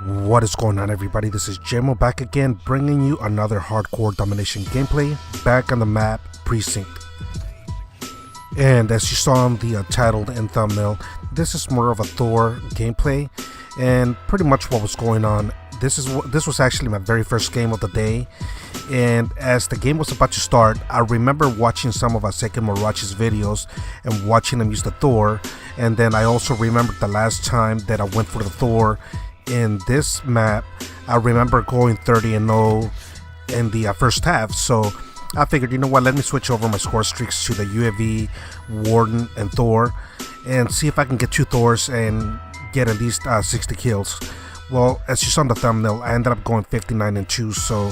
What is going on, everybody? This is Jamo back again, bringing you another hardcore domination gameplay back on the map Precinct. And as you saw on the title and thumbnail, this is more of a T.H.O.R gameplay, and pretty much what was going on. This was actually my very first game of the day, and as the game was about to start, I remember watching some of Asek and Morochi's videos and watching him use the T.H.O.R, and then I also remembered the last time that I went for the T.H.O.R in this map. I remember going 30-0 in the first half, so I figured, you know what, let me switch over my Scorestreaks to the UAV, Warden, and T.H.O.R and see if I can get 2 T.H.O.Rs and get at least 60 kills. Well, as you saw in the thumbnail, I ended up going 59-2, so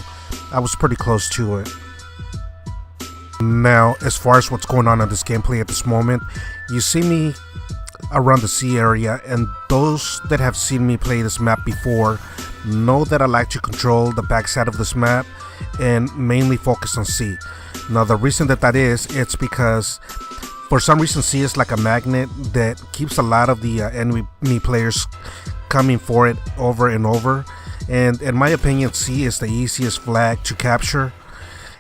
I was pretty close to it. Now, as far as what's going on in this gameplay at this moment, you see me around the C area, and those that have seen me play this map before know that I like to control the backside of this map and mainly focus on C. Now, the reason that is, it's because for some reason C is like a magnet that keeps a lot of the enemy players coming for it over and over, and in my opinion, C is the easiest flag to capture,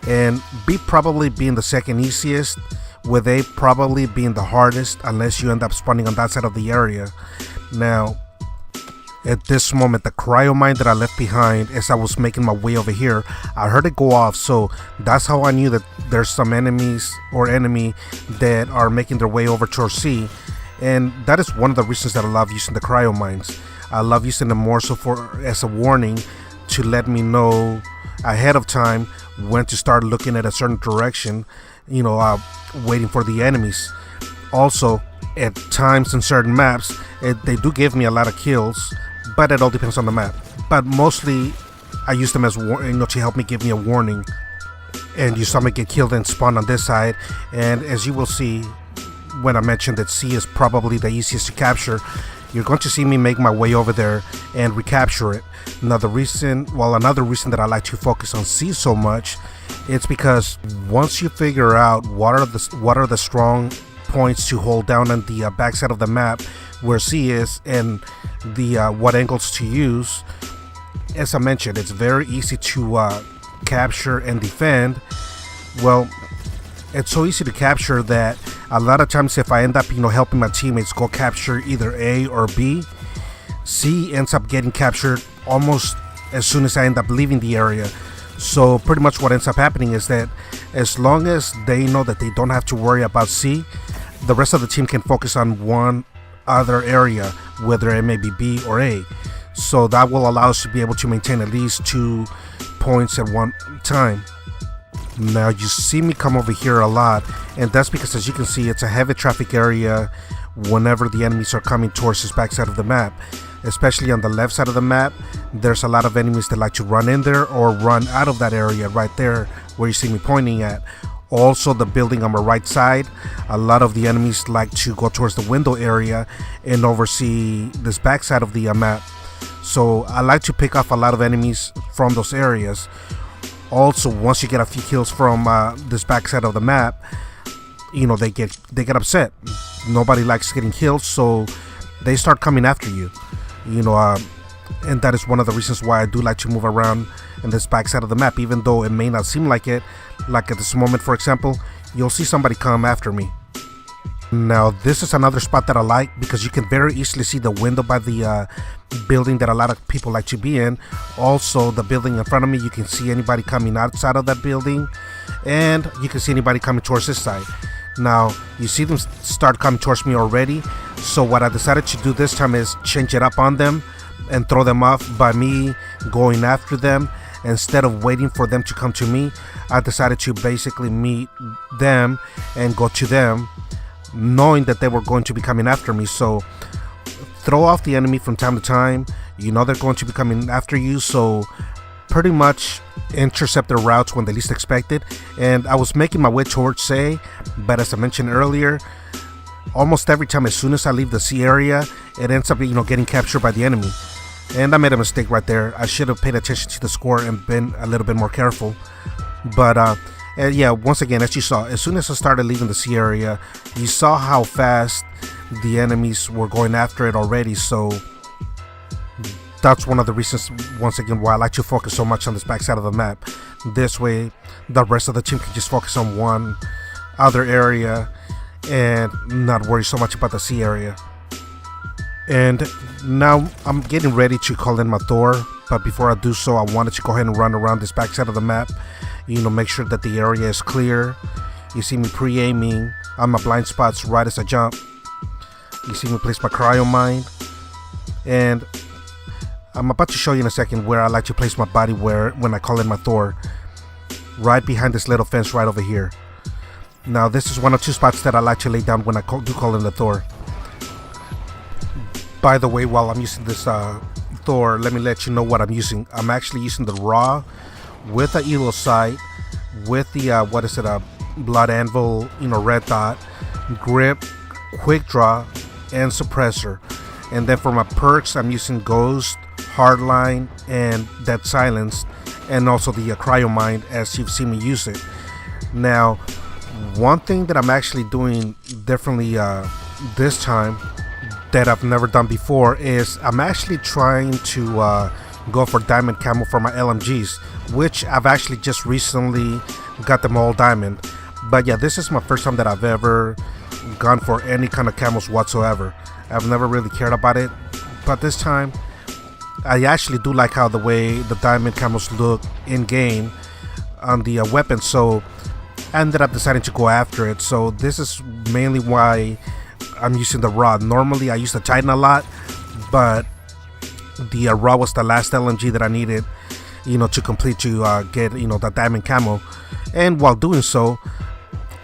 and B probably being the second easiest, with A probably being the hardest unless you end up spawning on that side of the area. Now, at this moment, the cryo mine that I left behind as I was making my way over here, I heard it go off, so that's how I knew that there's some enemies or enemy that are making their way over towards C, and that is one of the reasons that I love using the cryo mines. I love using them more so as a warning to let me know ahead of time when to start looking at a certain direction, you know, waiting for the enemies. Also, at times in certain maps, they do give me a lot of kills, but it all depends on the map. But mostly, I use them as to help me give me a warning. And you saw me get killed and spawn on this side, and as you will see when I mentioned that C is probably the easiest to capture, you're going to see me make my way over there and recapture it. Another reason that I like to focus on C so much, it's because once you figure out what are the strong points to hold down on the backside of the map where C is, and the what angles to use, as I mentioned, it's very easy to capture and defend. Well, it's so easy to capture that a lot of times if I end up helping my teammates go capture either A or B, C ends up getting captured almost as soon as I end up leaving the area. So pretty much what ends up happening is that as long as they know that they don't have to worry about C, the rest of the team can focus on one other area, whether it may be B or A. So that will allow us to be able to maintain at least 2 points at one time. Now, you see me come over here a lot, and that's because, as you can see, it's a heavy traffic area whenever the enemies are coming towards this backside of the map. Especially on the left side of the map, there's a lot of enemies that like to run in there or run out of that area right there where you see me pointing at. Also, the building on my right side, a lot of the enemies like to go towards the window area and oversee this backside of the map. So I like to pick off a lot of enemies from those areas. Also, once you get a few kills from this backside of the map, they get upset. Nobody likes getting killed, so they start coming after you. And that is one of the reasons why I do like to move around in this backside of the map, even though it may not seem like it. Like at this moment, for example, you'll see somebody come after me. Now, this is another spot that I like because you can very easily see the window by the building that a lot of people like to be in. Also, the building in front of me, you can see anybody coming outside of that building, and you can see anybody coming towards this side. Now, you see them start coming towards me already, so what I decided to do this time is change it up on them and throw them off by me going after them. Instead of waiting for them to come to me, I decided to basically meet them and go to them, knowing that they were going to be coming after me. So throw off the enemy from time to time. They're going to be coming after you, so pretty much intercept their routes when they least expect it. And I was making my way towards A, but as I mentioned earlier, almost every time as soon as I leave the C area, it ends up getting captured by the enemy. And I made a mistake right there. I should have paid attention to the score and been a little bit more careful. But yeah, once again, as you saw, as soon as I started leaving the C area, you saw how fast the enemies were going after it already. So that's one of the reasons, once again, why I like to focus so much on this backside of the map. This way, the rest of the team can just focus on one other area and not worry so much about the C area. And now I'm getting ready to call in my T.H.O.R, but before I do so, I wanted to go ahead and run around this backside of the map, make sure that the area is clear. You see me pre-aiming on my blind spots right as I jump. You see me place my cryo mine, and I'm about to show you in a second where I like to place my body when I call in my T.H.O.R, right behind this little fence right over here. Now this is one of two spots that I like to lay down when I do call in the T.H.O.R. By the way, while I'm using this T.H.O.R, let me let you know what I'm using. I'm actually using the raw with the elo sight, with the blood anvil, red dot, grip, quick draw, and suppressor. And then for my perks, I'm using ghost, hardline, and dead silence, and also the cryo mind, as you've seen me use it. Now, one thing that I'm actually doing differently this time that I've never done before is I'm actually trying to go for diamond camo for my LMGs, which I've actually just recently got them all diamond. But yeah, this is my first time that I've ever gone for any kind of camos whatsoever. I've never really cared about it, but this time I actually do like how the way the diamond camos look in game on the weapon, so I ended up deciding to go after it. So this is mainly why I'm using the raw. Normally I use the Titan a lot, but the raw was the last LMG that I needed, to complete to get the diamond camo. And while doing so,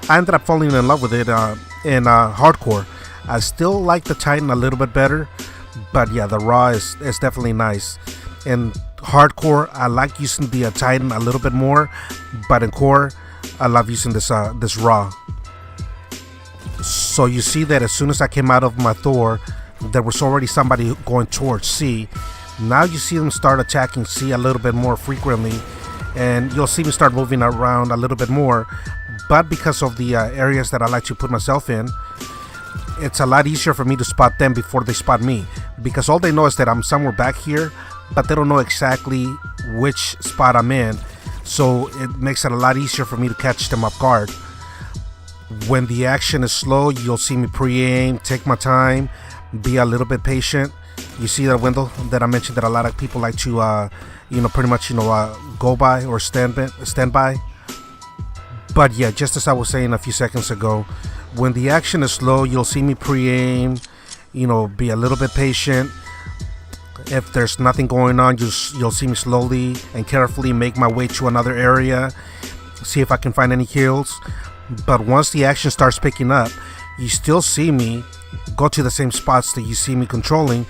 I ended up falling in love with it in hardcore. I still like the Titan a little bit better, but yeah, the raw is definitely nice. In hardcore, I like using the Titan a little bit more, but in core, I love using this raw. So you see that as soon as I came out of my T.H.O.R, there was already somebody going towards C. Now you see them start attacking C a little bit more frequently, and you'll see me start moving around a little bit more. But because of the areas that I like to put myself in, it's a lot easier for me to spot them before they spot me, because all they know is that I'm somewhere back here, but they don't know exactly which spot I'm in. So it makes it a lot easier for me to catch them off guard. When the action is slow, you'll see me pre-aim, take my time, be a little bit patient. You see that window that I mentioned that a lot of people like to pretty much go by or stand by. But yeah, just as I was saying a few seconds ago, when the action is slow, you'll see me pre-aim, be a little bit patient. If there's nothing going on, you'll see me slowly and carefully make my way to another area, see if I can find any kills. But once the action starts picking up, you still see me go to the same spots that you see me controlling,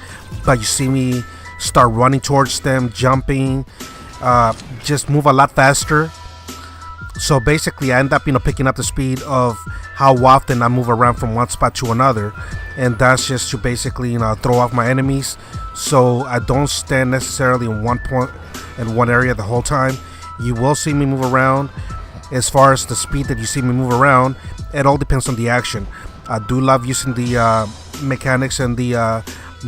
but you see me start running towards them, jumping, just move a lot faster. So basically I end up picking up the speed of how often I move around from one spot to another, and that's just to basically throw off my enemies, so I don't stand necessarily in one point in one area the whole time. You will see me move around. As far as the speed that you see me move around, it all depends on the action. I do love using the mechanics and the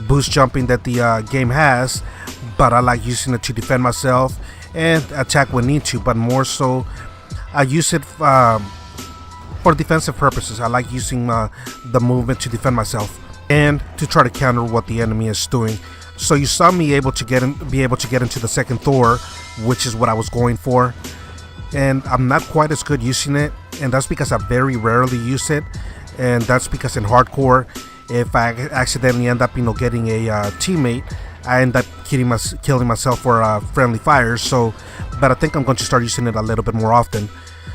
boost jumping that the game has, but I like using it to defend myself and attack when need to. But more so, I use it for defensive purposes. I like using the movement to defend myself and to try to counter what the enemy is doing. So you saw me be able to get into the second T.H.O.R, which is what I was going for. And I'm not quite as good using it, and that's because I very rarely use it. And that's because in hardcore, if I accidentally end up getting a teammate, I end up killing myself for friendly fires. So, but I think I'm going to start using it a little bit more often.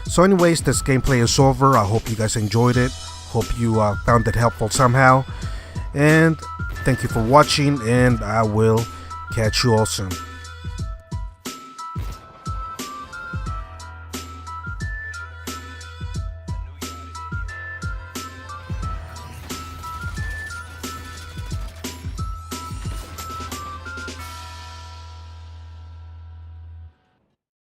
So anyways, this gameplay is over. I hope you guys enjoyed it. Hope you found it helpful somehow. And thank you for watching, and I will catch you all soon.